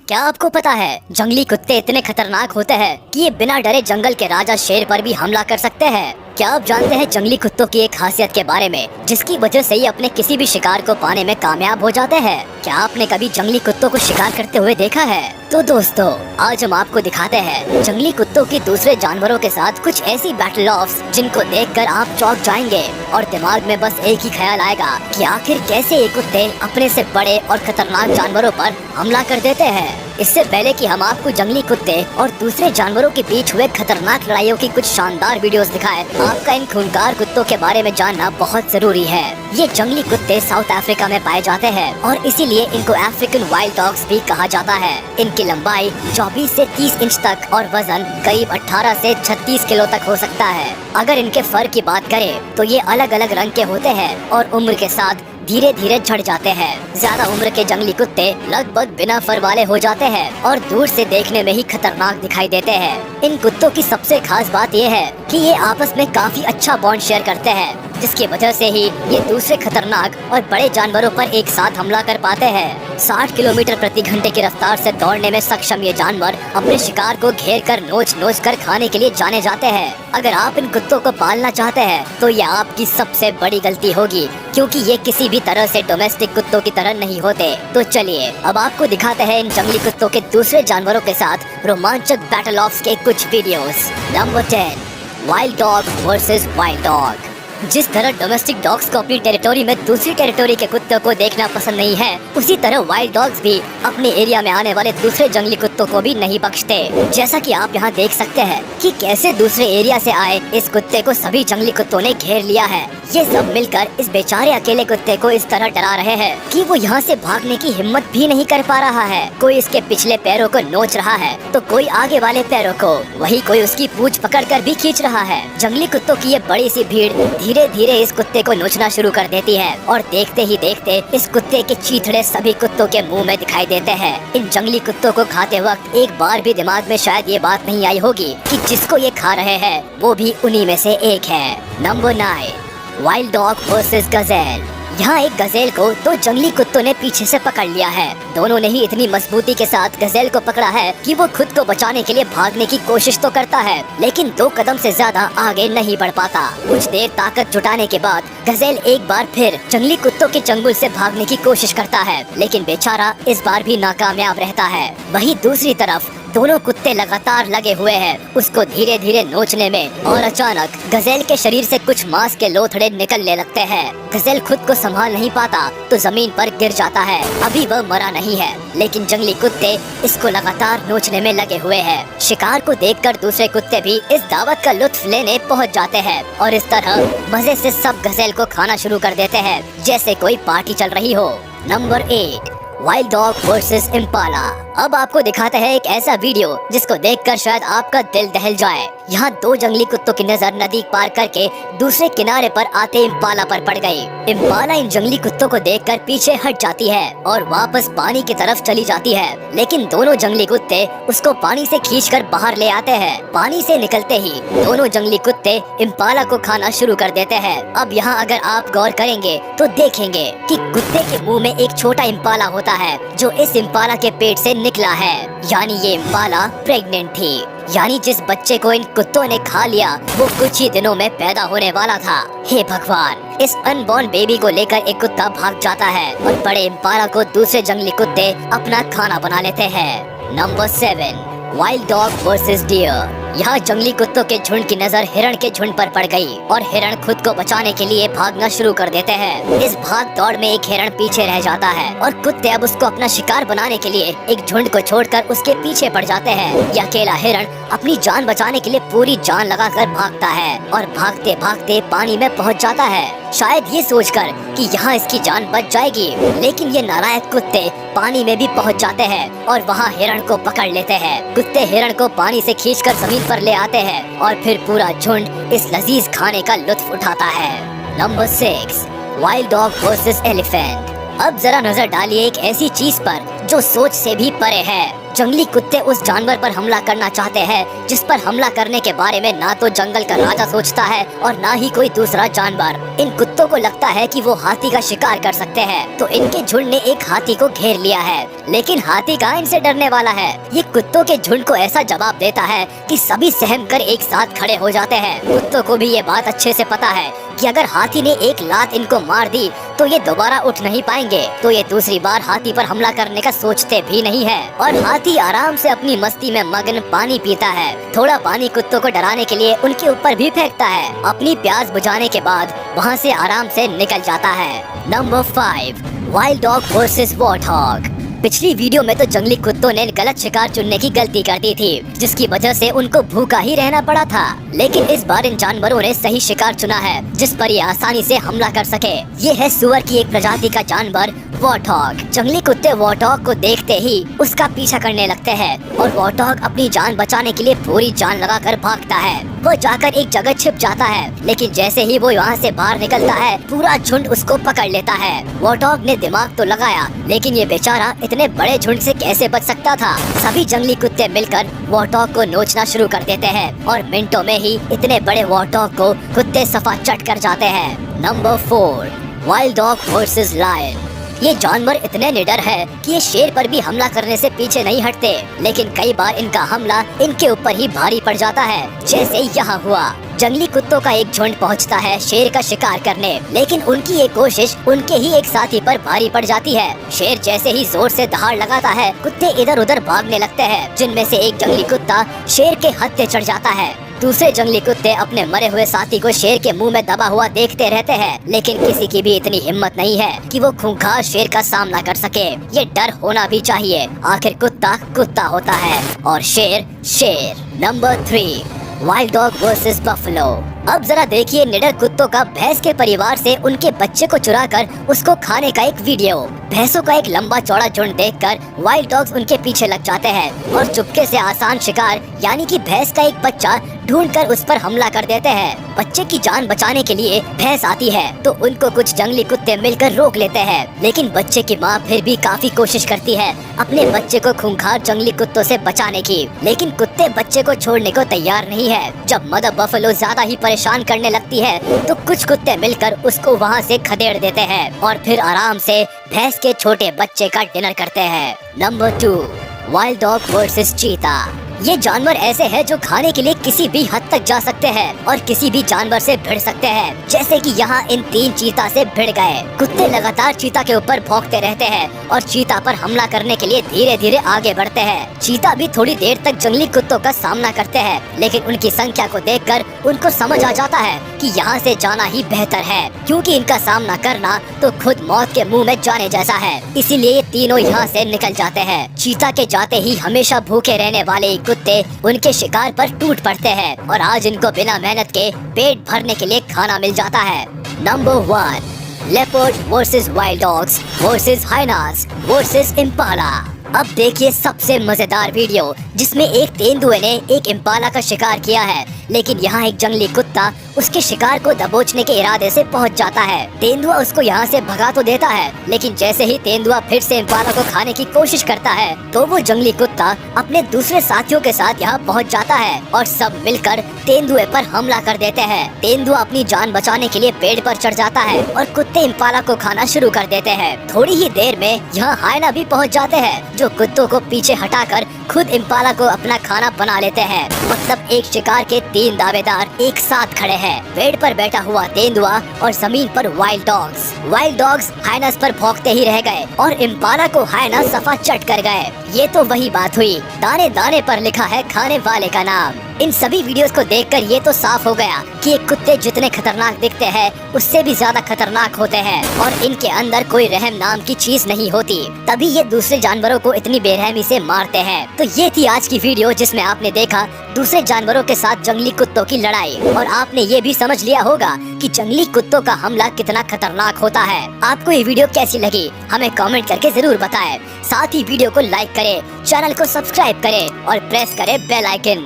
क्या आपको पता है जंगली कुत्ते इतने खतरनाक होते हैं कि ये बिना डरे जंगल के राजा शेर पर भी हमला कर सकते हैं। क्या आप जानते हैं जंगली कुत्तों की एक खासियत के बारे में जिसकी वजह से ये अपने किसी भी शिकार को पाने में कामयाब हो जाते हैं? क्या आपने कभी जंगली कुत्तों को शिकार करते हुए देखा है? तो दोस्तों आज हम आपको दिखाते हैं जंगली कुत्तों की दूसरे जानवरों के साथ कुछ ऐसी बैटल ऑफ्स जिनको देखकर आप चौंक जाएंगे और दिमाग में बस एक ही ख्याल आएगा कि आखिर कैसे ये कुत्ते अपने से बड़े और खतरनाक जानवरों पर हमला कर देते हैं। इससे पहले कि हम आपको जंगली कुत्ते और दूसरे जानवरों के बीच हुए खतरनाक लड़ाइयों की कुछ शानदार वीडियोस दिखाएं, आपका इन खूंखार कुत्तों के बारे में जानना बहुत जरूरी है। ये जंगली कुत्ते साउथ अफ्रीका में पाए जाते हैं और इसीलिए इनको अफ्रीकन वाइल्ड डॉग्स भी कहा जाता है। इनकी लंबाई 24 से 30 इंच तक और वजन करीब 18 से 36 किलो तक हो सकता है। अगर इनके फर की बात करें तो ये अलग अलग रंग के होते हैं और उम्र के साथ धीरे धीरे झड़ जाते हैं। ज्यादा उम्र के जंगली कुत्ते लगभग बिना फर वाले हो जाते हैं और दूर से देखने में ही खतरनाक दिखाई देते हैं। इन कुत्तों की सबसे खास बात यह है कि ये आपस में काफी अच्छा बॉन्ड शेयर करते हैं, जिसकी वजह से ही ये दूसरे खतरनाक और बड़े जानवरों पर एक साथ हमला कर पाते हैं। 60 किलोमीटर प्रति घंटे की रफ्तार से दौड़ने में सक्षम ये जानवर अपने शिकार को घेर कर नोच नोच कर खाने के लिए जाने जाते हैं। अगर आप इन कुत्तों को पालना चाहते हैं तो ये आपकी सबसे बड़ी गलती होगी, क्योंकि ये किसी भी तरह से डोमेस्टिक कुत्तों की तरह नहीं होते। तो चलिए अब आपको दिखाते हैं इन जंगली कुत्तों के दूसरे जानवरों के साथ रोमांचक बैटल ऑफ्स के कुछ videos. Number 10, wild dog versus wild dog. जिस तरह डोमेस्टिक डॉग्स को अपनी टेरिटोरी में दूसरी टेरिटोरी के कुत्तों को देखना पसंद नहीं है, उसी तरह वाइल्ड डॉग्स भी अपने एरिया में आने वाले दूसरे जंगली कुत्तों को भी नहीं बख्शते। जैसा कि आप यहाँ देख सकते हैं कि कैसे दूसरे एरिया से आए इस कुत्ते को सभी जंगली कुत्तों ने घेर लिया है। ये सब मिलकर इस बेचारे अकेले कुत्ते को इस तरह डरा रहे हैं कि वो यहाँ से भागने की हिम्मत भी नहीं कर पा रहा है। कोई इसके पिछले पैरों को नोच रहा है तो कोई आगे वाले पैरों को, वही कोई उसकी पूंछ पकड़कर भी खींच रहा है। जंगली कुत्तों की ये बड़ी सी भीड़ धीरे धीरे इस कुत्ते को नोचना शुरू कर देती है और देखते ही देखते इस कुत्ते के चीथड़े सभी कुत्तों के मुंह में दिखाई देते हैं। इन जंगली कुत्तों को खाते वक्त एक बार भी दिमाग में शायद ये बात नहीं आई होगी कि जिसको ये खा रहे हैं वो भी उन्हीं में से एक है। Number 9, wild dog versus Gazelle. यहाँ एक गजेल को दो जंगली कुत्तों ने पीछे से पकड़ लिया है। दोनों ने ही इतनी मजबूती के साथ गजेल को पकड़ा है कि वो खुद को बचाने के लिए भागने की कोशिश तो करता है, लेकिन 2 कदम से ज्यादा आगे नहीं बढ़ पाता। कुछ देर ताकत जुटाने के बाद गजेल एक बार फिर जंगली कुत्तों के चंगुल से भागने की कोशिश करता है, लेकिन बेचारा इस बार भी नाकामयाब रहता है। वहीं दूसरी तरफ दोनों कुत्ते लगातार लगे हुए हैं उसको धीरे धीरे नोचने में, और अचानक गजेल के शरीर से कुछ मांस के लोथड़े निकलने लगते हैं। गजेल खुद को संभाल नहीं पाता तो जमीन पर गिर जाता है। अभी वह मरा नहीं है, लेकिन जंगली कुत्ते इसको लगातार नोचने में लगे हुए हैं। शिकार को देखकर दूसरे कुत्ते भी इस दावत का लुत्फ लेने पहुंच जाते हैं और इस तरह मजे से सब गजेल को खाना शुरू कर देते हैं जैसे कोई पार्टी चल रही हो। Number 8, wild dog versus Impala. अब आपको दिखाते हैं एक ऐसा वीडियो जिसको देखकर शायद आपका दिल दहल जाए। यहाँ 2 जंगली कुत्तों की नजर नदी पार करके दूसरे किनारे पर आते इम्पाला पर पड़ गई। इम्पाला इन जंगली कुत्तों को देखकर पीछे हट जाती है और वापस पानी की तरफ चली जाती है, लेकिन दोनों जंगली कुत्ते उसको पानी से खींचकर बाहर ले आते हैं। पानी से निकलते ही दोनों जंगली कुत्ते इम्पाला को खाना शुरू कर देते हैं। अब यहाँ अगर आप गौर करेंगे तो देखेंगे कि कुत्ते के मुंह में एक छोटा इम्पाला होता है जो इस इम्पाला के पेट से निकला है, यानी ये इम्पाला प्रेग्नेंट थी। यानी जिस बच्चे को इन कुत्तों ने खा लिया वो कुछ ही दिनों में पैदा होने वाला था। हे भगवान, इस अनबॉर्न बेबी को लेकर एक कुत्ता भाग जाता है और बड़े इम्पाला को दूसरे जंगली कुत्ते अपना खाना बना लेते हैं। Number 7, wild dog versus deer. यहाँ जंगली कुत्तों के झुंड की नजर हिरण के झुंड पर पड़ गई और हिरण खुद को बचाने के लिए भागना शुरू कर देते हैं। इस भाग दौड़ में एक हिरण पीछे रह जाता है और कुत्ते अब उसको अपना शिकार बनाने के लिए एक झुंड को छोड़कर उसके पीछे पड़ जाते हैं। यह अकेला हिरण अपनी जान बचाने के लिए पूरी जान लगाकर भागता है और भागते भागते पानी में पहुँच जाता है, शायद ये सोचकर कि यहाँ इसकी जान बच जाएगी। लेकिन ये नालायक कुत्ते पानी में भी पहुँच जाते हैं और वहाँ हिरण को पकड़ लेते हैं। कुत्ते हिरण को पानी से खींचकर जमीन पर ले आते हैं और फिर पूरा झुंड इस लजीज खाने का लुत्फ उठाता है। Number 6, wild dog versus elephant. अब जरा नजर डालिए एक ऐसी चीज पर जो सोच से भी परे है। जंगली कुत्ते उस जानवर पर हमला करना चाहते हैं जिस पर हमला करने के बारे में ना तो जंगल का राजा सोचता है और ना ही कोई दूसरा जानवर। इन कुत्तों को लगता है कि वो हाथी का शिकार कर सकते हैं, तो इनके झुंड ने एक हाथी को घेर लिया है, लेकिन हाथी कहाँ इनसे डरने वाला है। ये कुत्तों के झुंड को ऐसा जवाब देता है कि सभी सहम कर एक साथ खड़े हो जाते हैं। कुत्तों को भी ये बात अच्छे से पता है कि अगर हाथी ने एक लात इनको मार दी तो ये दोबारा उठ नहीं पाएंगे, तो ये दूसरी बार हाथी पर हमला करने का सोचते भी नहीं है। और हाथी आराम से अपनी मस्ती में मगन पानी पीता है। थोड़ा पानी कुत्तों को डराने के लिए उनके ऊपर भी फेंकता है। अपनी प्यास बुझाने के बाद वहाँ से आराम से निकल जाता है। Number 5, wild dog versus warthog. पिछली वीडियो में तो जंगली कुत्तों ने गलत शिकार चुनने की गलती कर दी थी, जिसकी वजह से उनको भूखा ही रहना पड़ा था। लेकिन इस बार इन जानवरों ने सही शिकार चुना है जिस पर ये आसानी से हमला कर सके। ये है सुअर की एक प्रजाति का जानवर वॉर्थॉग। जंगली कुत्ते वॉर्थॉग को देखते ही उसका पीछा करने लगते हैं और वॉर्थॉग अपनी जान बचाने के लिए पूरी जान लगाकर भागता है। वो जाकर एक जगह छिप जाता है, लेकिन जैसे ही वो यहाँ से बाहर निकलता है पूरा झुंड उसको पकड़ लेता है। वॉर्थॉग ने दिमाग तो लगाया, लेकिन ये बेचारा इतने बड़े झुंड से कैसे बच सकता था। सभी जंगली कुत्ते मिलकर वॉर्थॉग को नोचना शुरू कर देते हैं और मिनटों में ही इतने बड़े वॉर्थॉग को कुत्ते सफा चट कर जाते हैं। Number 4, wild dog versus lion. ये जानवर इतने निडर है कि ये शेर पर भी हमला करने से पीछे नहीं हटते, लेकिन कई बार इनका हमला इनके ऊपर ही भारी पड़ जाता है, जैसे यहाँ हुआ। जंगली कुत्तों का एक झुंड पहुंचता है शेर का शिकार करने, लेकिन उनकी ये कोशिश उनके ही एक साथी पर भारी पड़ जाती है। शेर जैसे ही जोर से दहाड़ लगाता है, कुत्ते इधर उधर भागने लगते हैं, जिनमें से एक जंगली कुत्ता शेर के हत्थे चढ़ जाता है। दूसरे जंगली कुत्ते अपने मरे हुए साथी को शेर के मुंह में दबा हुआ देखते रहते हैं, लेकिन किसी की भी इतनी हिम्मत नहीं है कि वो खूंखार शेर का सामना कर सके। ये डर होना भी चाहिए, आखिर कुत्ता कुत्ता होता है और शेर शेर। Number 3, wild dog versus buffalo. अब जरा देखिए निडर कुत्तों का भैंस के परिवार से उनके बच्चे को चुराकर उसको खाने का एक वीडियो। भैंसों का एक लंबा चौड़ा झुंड देखकर वाइल्ड डॉग्स उनके पीछे लग जाते हैं और चुपके से आसान शिकार यानी कि भैंस का एक बच्चा ढूंढकर उस पर हमला कर देते हैं। बच्चे की जान बचाने के लिए भैंस आती है तो उनको कुछ जंगली कुत्ते मिलकर रोक लेते हैं, लेकिन बच्चे की माँ फिर भी काफी कोशिश करती है अपने बच्चे को खूंखार जंगली कुत्तों से बचाने की, लेकिन कुत्ते बच्चे को छोड़ने को तैयार नहीं है। जब मदर बफलो ज्यादा ही परेशान करने लगती है तो कुछ कुत्ते मिलकर उसको वहाँ से खदेड़ देते हैं और फिर आराम से भैंस के छोटे बच्चे का डिनर करते हैं। नंबर 2, वाइल्ड डॉग वर्सेस चीता। ये जानवर ऐसे हैं जो खाने के लिए किसी भी हद तक जा सकते हैं और किसी भी जानवर से भिड़ सकते हैं, जैसे कि यहाँ इन 3 चीता से भिड़ गए। कुत्ते लगातार चीता के ऊपर भौंकते रहते हैं और चीता पर हमला करने के लिए धीरे धीरे आगे बढ़ते हैं। चीता भी थोड़ी देर तक जंगली कुत्तों का सामना करते हैं, लेकिन उनकी संख्या को देखकर उनको समझ आ जाता है कि यहाँ से जाना ही बेहतर है, क्योंकि इनका सामना करना तो खुद मौत के मुँह में जाने जैसा है। इसीलिए ये तीनों यहाँ से निकल जाते हैं। चीता के जाते ही हमेशा भूखे रहने वाले कुत्ते उनके शिकार पर टूट पड़ते हैं और आज इनको बिना मेहनत के पेट भरने के लिए खाना मिल जाता है। Number 1, leopard versus wild dogs versus hyenas versus Impala. अब देखिए सबसे मजेदार वीडियो, जिसमें एक तेंदुए ने एक इम्पाला का शिकार किया है, लेकिन यहाँ एक जंगली कुत्ता उसके शिकार को दबोचने के इरादे से पहुँच जाता है। तेंदुआ उसको यहाँ से भगा तो देता है, लेकिन जैसे ही तेंदुआ फिर से इम्पाला को खाने की कोशिश करता है तो वो जंगली कुत्ता अपने दूसरे साथियों के साथ यहाँ पहुँच जाता है और सब मिलकर तेंदुए पर हमला कर देते हैं। तेंदुआ अपनी जान बचाने के लिए पेड़ पर चढ़ जाता है और कुत्ते इम्पाला को खाना शुरू कर देते हैं। थोड़ी ही देर में यहाँ हाइना भी पहुँच जाते हैं, जो कुत्तों को पीछे हटाकर खुद इम्पाला को अपना खाना बना लेते हैं। मतलब एक शिकार के 3 दावेदार एक साथ खड़े हैं, पेड़ पर बैठा हुआ तेंदुआ और जमीन पर wild dogs. Wild dogs highness पर भौंकते ही रह गए और इम्पाला को हाइना सफा चट कर गए। ये तो वही बात हुई, दाने दाने पर लिखा है खाने वाले का नाम। इन सभी वीडियोस को देखकर ये तो साफ हो गया कि ये कुत्ते जितने खतरनाक दिखते हैं उससे भी ज्यादा खतरनाक होते हैं और इनके अंदर कोई रहम नाम की चीज नहीं होती, तभी ये दूसरे जानवरों को इतनी बेरहमी से मारते हैं। तो ये थी आज की वीडियो, जिसमें आपने देखा दूसरे जानवरों के साथ जंगली कुत्तों की लड़ाई, और आपने ये भी समझ लिया होगा कि जंगली कुत्तों का हमला कितना खतरनाक होता है। आपको ये वीडियो कैसी लगी हमें कमेंट करके जरूर बताएं। साथ ही वीडियो को लाइक करें, चैनल को सब्सक्राइब करें और प्रेस करें बेल आइकन।